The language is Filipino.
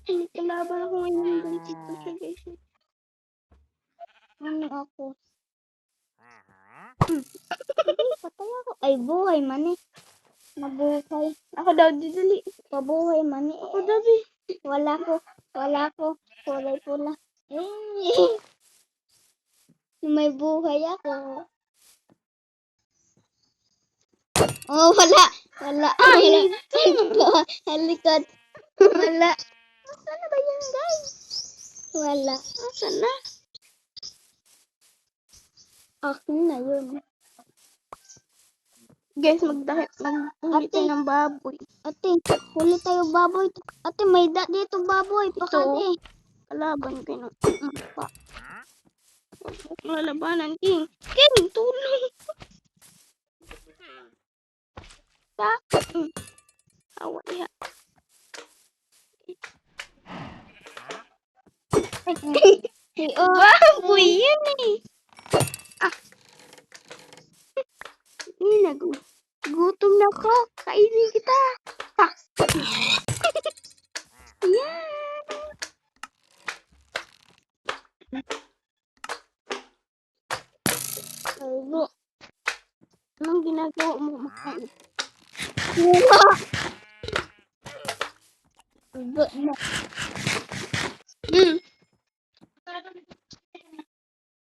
May kalaban ako ngayon. Gansit ko siya, guys. Ano ako? Patay ako. Ay, buhay man eh. Nabuhay. Ako daw, didali. Pabuhay man eh. Ako daw, di. Wala ko. Kulay pula. May buhay ako. Oh, wala. Ay, Halikot. Wala. Sana ba yan, guys? Wala. Asan na? Akin na yun. Guys, maghuli Ate. tayo ng baboy. Ate, huli tayo baboy. Ate, may dito baboy. Pakade. Kalaban ko ng pa. Lalabanan, King. King, tulong. Awa niya. Baboy yan eh. Gutom na ko. Kainin kita. Yan. Aygo. Anong ginagawa mo? Makain. Aygo na.